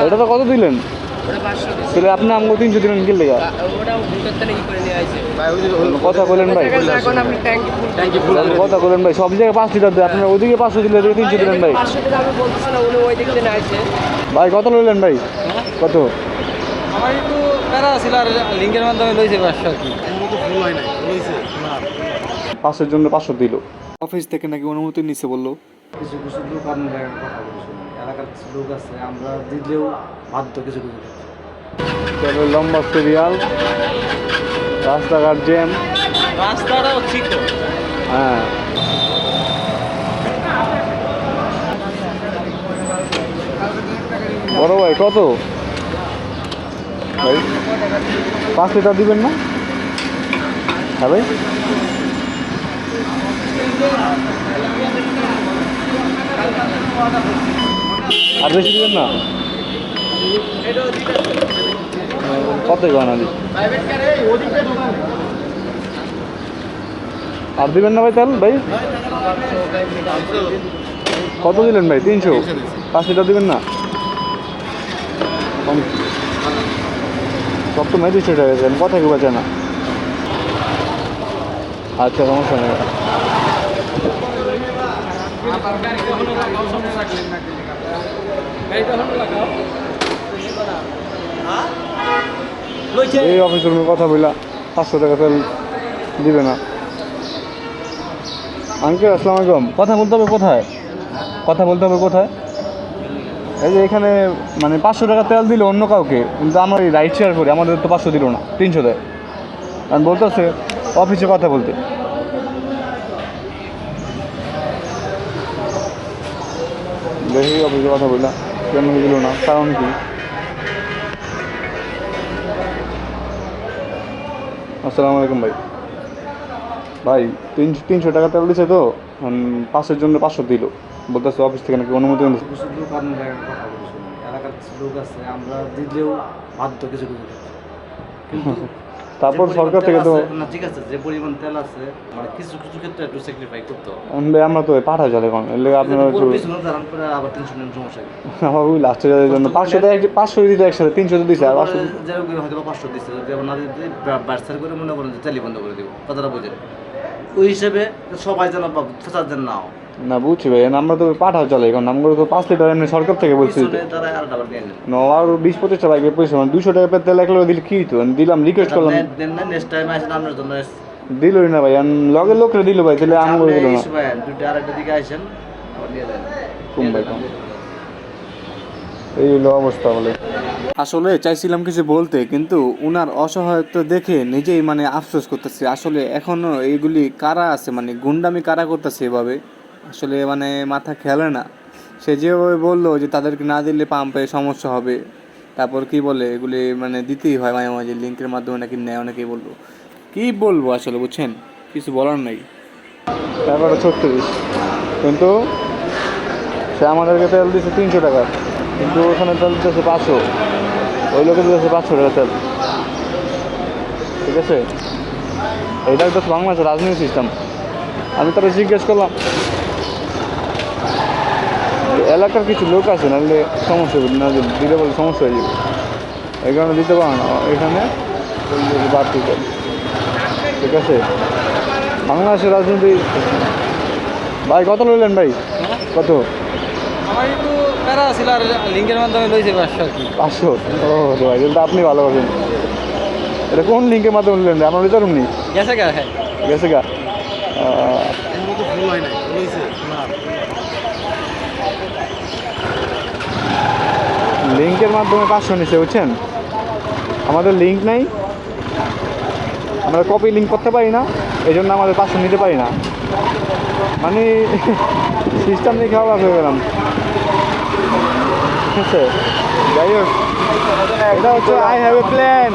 এটা তো কত দিলেন? তাহলে আপনি আমাকে 300 দিলেন কি লেগা? কথা বলেন ভাই, কথা বলেন ভাই। সব জায়গায় 5 লিটার দেয়, আপনার ওইদিকে 500 দিলে 300 দিলেন ভাই। ভাই কত লইলেন ভাই? কত? আমার একটু প্যারা ছিল আর লিঙ্কের মাধ্যমে লইছে 500 আর কি। 500 জন্য 500 দিল। অফিস থেকে নাকি অনুমতি নিছে বললো। কিছু কিছু লোক আপনার কথা বলছেন, এলাকার কিছু লোক আছে, আমরা দিলেও বাধ্য কিছু কিছু তবে লম্বা সিরিয়াল, রাস্তাঘাট জ্যাম। রাস্তাটাও ঠিক। হ্যাঁ, বড় ভাই কত ভাই? 5 লিটার দিবেন না? হ্যাঁ ভাই, আর বেশি দিবেন না? কত গয়না দিই আর দিবেন না ভাই? তেল ভাই কত দিলেন ভাই? 300। 5 লিটার দিবেন না? সব তো মেয়ে 200 টাকা দেন, কথা কি বাঁচে না? আচ্ছা, সমস্যা নেই। এই অফিসের রুমে কথা বললা 500 টাকা তেল দিবে না। আঙ্কেল আসসালামু আলাইকুম। কথা বলতে হবে কোথায়? কথা বলতে হবে কোথায়? এই যে এখানে মানে 500 টাকা তেল দিল অন্য কাউকে, কিন্তু আমরা এই রাইড শেয়ার করি, আমাদের তো 500 দিল না, 300 দেয়। আমি বলতেছে অফিসে কথা বলতে। দেখি অফিসে কথা বললাম, কেন দিল না, কারণ কি? আসসালামু আলাইকুম ভাই। ভাই 300 টাকা তেল দিছে তো, 500 জন্য 500 দিল। বলতেছে অফিস থেকে নাকি অনুমতি দিচ্ছে। কিছু লোক আপনার কথা বলছেন, এলাকার কিছু লোক আছে, আমরা দিলেও বাধ্য কিছু কিছু কিন্তু তারপর সরকার থেকে তো না, ঠিক আছে, যে পরিমাণ তেল আছে মানে কিছু কিছু ক্ষেত্রে একটু স্যাক্রিফাই করতে হবে। আমরা তো পাঠা চলে এখন, এর লেগে আপনারা একটু আবার টেনশন সমস্যা কি? আমার ওই লাস্টে যাওয়ার জন্য 500 টাকা 500 দিতে একসাথে 300 তো দিছে, আর 500 যেরকম হয়তো 500 দিচ্ছে, যদি আবার না দিতে বার্সার করে মনে করেন যে তেলি বন্ধ করে দেবো, কথাটা বুঝেন। ওই হিসেবে সবাই যেন ফেসার যেন নাও না। বুঝছি ভাই, আমরা তো পাঠাও চলে এখন, আমরা তো 5 লিটার এমনি সরকার থেকে বলছি তারা আর ডাবল নিয়ে নেন। আর 20-25 টাকা লাগে পয়সা, 200 টাকা পেতে তেল 1 কিলো দিলে কি তো দিলাম, রিকোয়েস্ট করলাম, দেন না, নেক্সট টাইম আসেন আপনার জন্য। দিলই না ভাই, লগে লোকরে দিল ভাই, তাহলে আমি করে দিল না। দুটো আরেকটা দিকে আসেন, আবার নিয়ে যান। কম ভাই কম, এই হলো অবস্থা বলে। আসলে চাইছিলাম কিছু বলতে, কিন্তু উনার অসহায়ত্ব দেখে নিজেই মানে আফসোস করতেছি। আসলে এখনও এইগুলি কারা আছে, মানে গুন্ডামি কারা করতেছে এভাবে, আসলে মানে মাথা খেলে না। সে যেভাবে বললো যে তাদেরকে না দিলে পাম্পে সমস্যা হবে, তারপর কি বলে এগুলি মানে দিতেই হয় মাঝে মাঝে, লিঙ্কের মাধ্যমে নাকি নেয়, অনেকেই বলবো। কী বলবো আসলে, বুঝছেন, কিছু বলার নেই। তারপরে 36, কিন্তু সে আমাদেরকে তেল দিচ্ছে 300 টাকা, কিন্তু ওখানে তেল দিতেছে 500, ওই লোকে দিতেছে 500 টাকা তেল। ঠিক আছে, এইটা তো বাংলাদেশের রাজনীতি সিস্টেম। আমি তারা জিজ্ঞেস করলাম, এলাকার কিছু লোক আছে, নাহলে সমস্যা না, দিলে বলে সমস্যা হয়ে যাবে, এই কারণে দিতে পারো না এখানে বাড়তি তেল। ঠিক আছে, বাংলাদেশের রাজনীতি। ভাই কত লইলেন ভাই? কত? আমার একটু প্যারা ছিল আর লিঙ্কের মাধ্যমে লইছে 500 আর কি। 500? ও ভাই, কিন্তু আপনি ভালো করবেন। এটা কোন লিঙ্কের মাধ্যমে নিলেন? আপনার রিজার্ভ নেই গেছে গা? হ্যাঁ গেছে গা। লিঙ্কের মাধ্যমে 500 নিচ্ছে, বুঝছেন। আমাদের লিঙ্ক নাই, আমরা কপি লিঙ্ক করতে পারি না, এই জন্য আমাদের 500 নিতে পারি না। মানে সিস্টেম নিয়ে খাওয়া হয়ে গেলাম। ঠিক আছে, যাই হোক, এটা হচ্ছে আই হ্যাভ এ প্ল্যান।